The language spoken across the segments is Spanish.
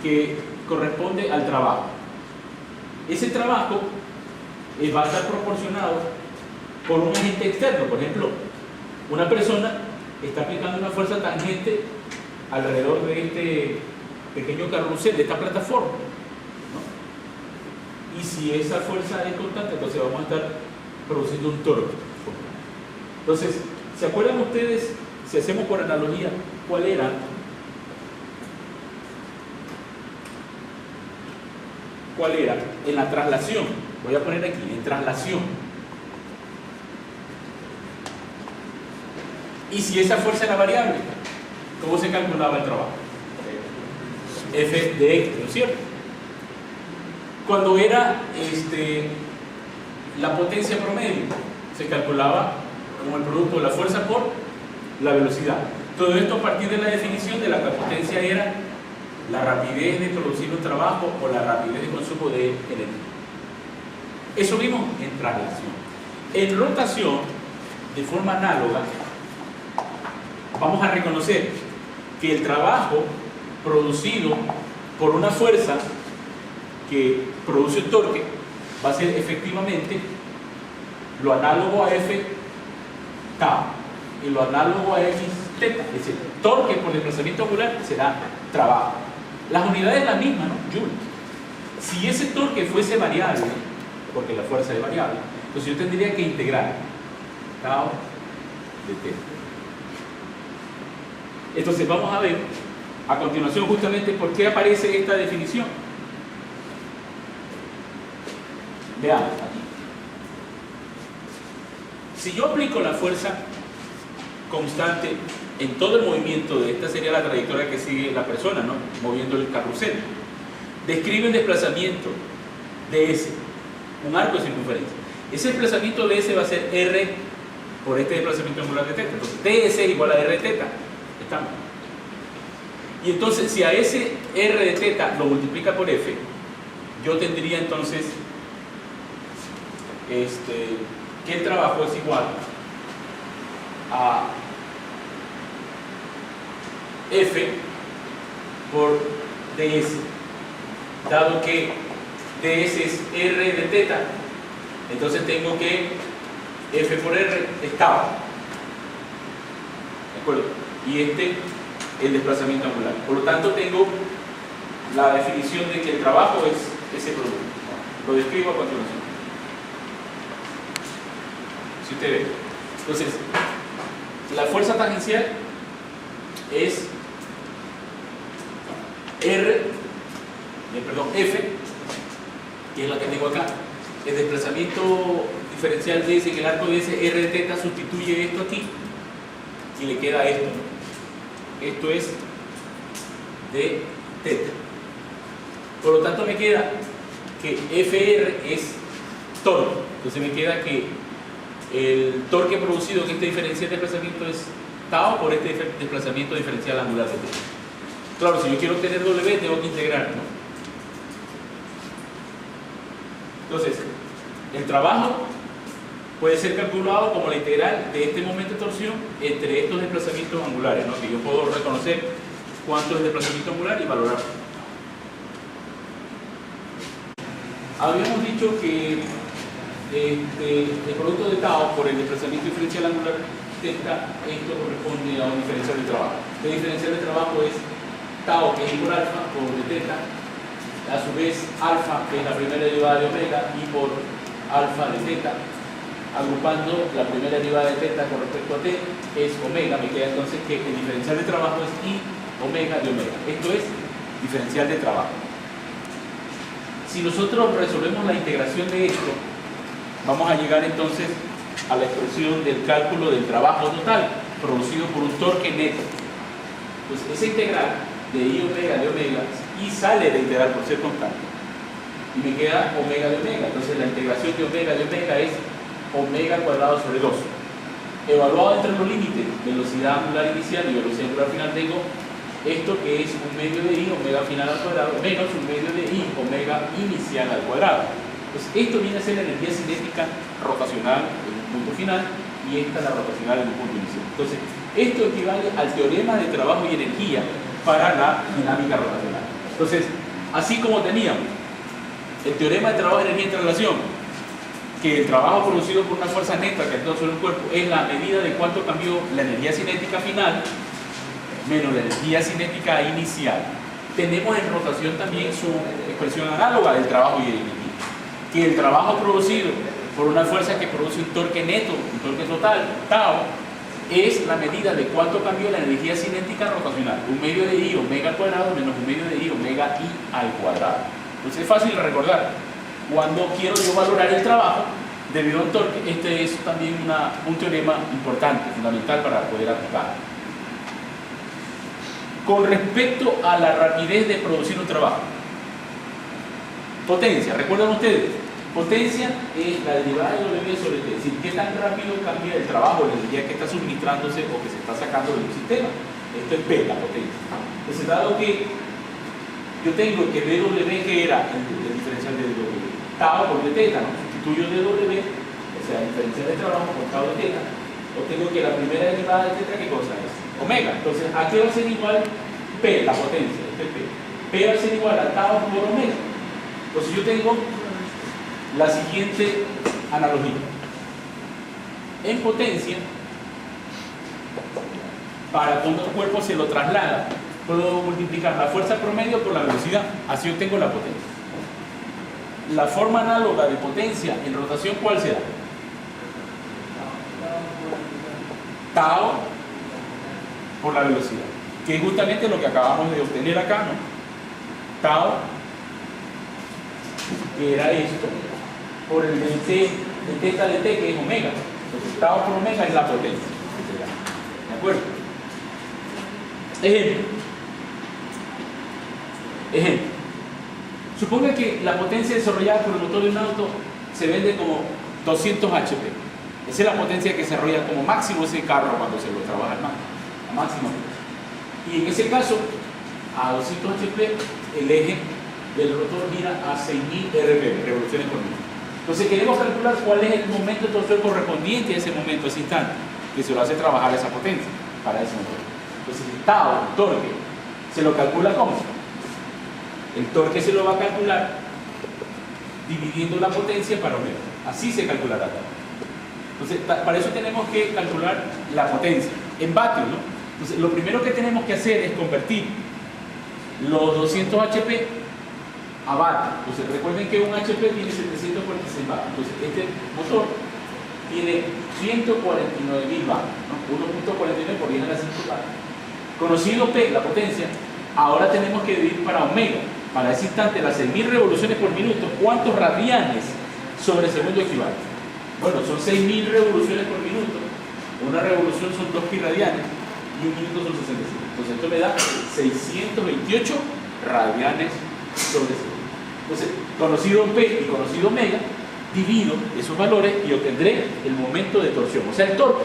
que corresponde al trabajo. Ese trabajo va a estar proporcionado por un agente externo. Por ejemplo, una persona está aplicando una fuerza tangente alrededor de este pequeño carrusel, de esta plataforma, ¿no? Y si esa fuerza es constante, entonces vamos a estar produciendo un torque. Entonces, ¿se acuerdan ustedes, si hacemos por analogía, cuál era en la traslación? Voy a poner aquí, en traslación. Y si esa fuerza era variable, ¿cómo se calculaba el trabajo? F de X, ¿no es cierto? Cuando era la potencia promedio, se calculaba como el producto de la fuerza por la velocidad. Todo esto a partir de la definición de la que la potencia era la rapidez de producir un trabajo o la rapidez de consumo de energía. Eso vimos en traslación. En rotación, de forma análoga, vamos a reconocer que el trabajo producido por una fuerza que produce un torque va a ser efectivamente lo análogo a F tau y lo análogo a X teta. Es decir, torque por desplazamiento angular será trabajo. Las unidades son las mismas, ¿no? Joule. Si ese torque fuese variable, porque la fuerza es variable, entonces yo tendría que integrar tau de teta. Entonces vamos a ver a continuación justamente por qué aparece esta definición. Veamos aquí. Si yo aplico la fuerza constante en todo el movimiento de esta sería la trayectoria que sigue la persona, ¿no? Moviendo el carrusel. Describe un desplazamiento de S, un arco de circunferencia. Ese desplazamiento de S va a ser R por este desplazamiento angular de teta. Entonces ds es igual a R de teta. Estamos. Y entonces si a ese R de teta lo multiplica por F, yo tendría entonces que el trabajo es igual a F por ds, dado que ds es R de teta, entonces tengo que F por R es tau, ¿de acuerdo? Y el desplazamiento angular. Por lo tanto tengo la definición de que el trabajo es ese producto. Lo describo a continuación. Si usted ve. Entonces, la fuerza tangencial es F, que es la que tengo acá. El desplazamiento diferencial de ese, que el arco de ese R de teta sustituye esto aquí y le queda esto. Esto es de teta. Por lo tanto me queda que FR es torque. Entonces me queda que el torque producido en este diferencial de desplazamiento es tau por este desplazamiento diferencial angular de teta. Claro, si yo quiero obtener W tengo que integrar, ¿no? Entonces, el trabajo puede ser calculado como la integral de este momento de torsión entre estos desplazamientos angulares, ¿no? Que yo puedo reconocer cuánto es el desplazamiento angular y valorarlo. Habíamos dicho que el producto de tau por el desplazamiento diferencial angular teta, esto corresponde a un diferencial de trabajo. El diferencial de trabajo es tau, que es por alfa, por de teta, a su vez alfa, que es la primera derivada de omega, y por alfa de teta, agrupando la primera derivada de teta con respecto a t, es omega. Me queda entonces que el diferencial de trabajo es i omega de omega. Esto es diferencial de trabajo. Si nosotros resolvemos la integración de esto, vamos a llegar entonces a la expresión del cálculo del trabajo total producido por un torque neto. Pues esa integral de i omega de omega, i sale de integral por ser constante y me queda omega de omega. Entonces la integración de omega es omega cuadrado sobre 2. Evaluado entre los límites, velocidad angular inicial y velocidad angular final, tengo esto que es un medio de i omega final al cuadrado menos un medio de i omega inicial al cuadrado. Pues esto viene a ser la energía cinética rotacional en un punto final y esta la rotacional en un punto inicial. Entonces, esto equivale al teorema de trabajo y energía para la dinámica rotacional. Entonces, así como teníamos el teorema de trabajo, energía, interrelación, que el trabajo producido por una fuerza neta que actúa sobre el cuerpo es la medida de cuánto cambió la energía cinética final menos la energía cinética inicial. Tenemos en rotación también su expresión análoga del trabajo y de energía, que el trabajo producido por una fuerza que produce un torque neto, un torque total, tau, es la medida de cuánto cambió la energía cinética rotacional, 1/2 de I omega al cuadrado menos 1/2 de I omega I al cuadrado. Entonces es fácil de recordar. Cuando quiero yo valorar el trabajo debido a un torque, este es también un teorema importante, fundamental para poder aplicar. Con respecto a la rapidez de producir un trabajo, potencia, ¿recuerdan ustedes? Potencia es la derivada de W sobre T, es decir, qué tan rápido cambia el trabajo, la energía que está suministrándose o que se está sacando del sistema. Esto es P, la potencia. Entonces, dado que yo tengo que dW, que era el diferencial de W, tau por d teta, ¿no? Sustituyo dW, o sea, el diferencial de trabajo por tau de teta, obtengo que la primera derivada de teta, ¿qué cosa es? Omega. Entonces, ¿a qué va a ser igual P, la potencia? Este es P. P va a ser igual a tau por omega. Entonces, yo tengo la siguiente analogía. En potencia, para cuando el cuerpo se lo traslada, puedo multiplicar la fuerza promedio por la velocidad. Así obtengo la potencia. La forma análoga de potencia en rotación, ¿cuál será? Tau por la velocidad, que es justamente lo que acabamos de obtener acá, ¿no? Tau, que era esto, por el teta de t, que es omega. Entonces, tau por omega es la potencia. ¿De acuerdo? Ejemplo. Suponga que la potencia desarrollada por el motor de un auto se vende como 200 HP. Esa es la potencia que se desarrolla como máximo ese carro cuando se lo trabaja al máximo. Y en ese caso, a 200 HP, el eje del rotor gira a 6000 RPM, revoluciones por minuto. Entonces queremos calcular cuál es el momento de torsión correspondiente a ese momento, a ese instante, que se lo hace trabajar esa potencia para ese motor. Entonces el tau, el torque, se lo calcula ¿cómo? El torque se lo va a calcular dividiendo la potencia para omega. Así se calculará. Entonces, para eso tenemos que calcular la potencia en vatios, ¿no? Entonces, lo primero que tenemos que hacer es convertir los 200 HP a vatios. Entonces, recuerden que un HP tiene 746 vatios. Entonces, este motor tiene 149.000 vatios, ¿no? 1.49 por 10 a la 5 vatios. Conocido P, la potencia, ahora tenemos que dividir para omega. Para ese instante, las 6.000 revoluciones por minuto, ¿cuántos radianes sobre segundo equivalen? Bueno, son 6.000 revoluciones por minuto. Una revolución son 2 pi radianes y un minuto son 65. Entonces, esto me da 628 radianes sobre segundo. Entonces, conocido P y conocido omega, divido esos valores y obtendré el momento de torsión, o sea, el torque,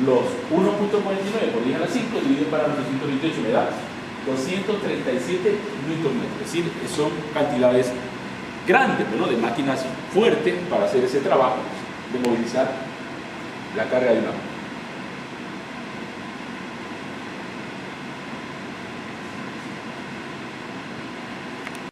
¿no? Los 1.49 por 10 a la 5 dividido para los 228 me da 237 Nm. Es decir, son cantidades grandes, ¿no? De máquinas fuertes para hacer ese trabajo de movilizar la carga de una máquina.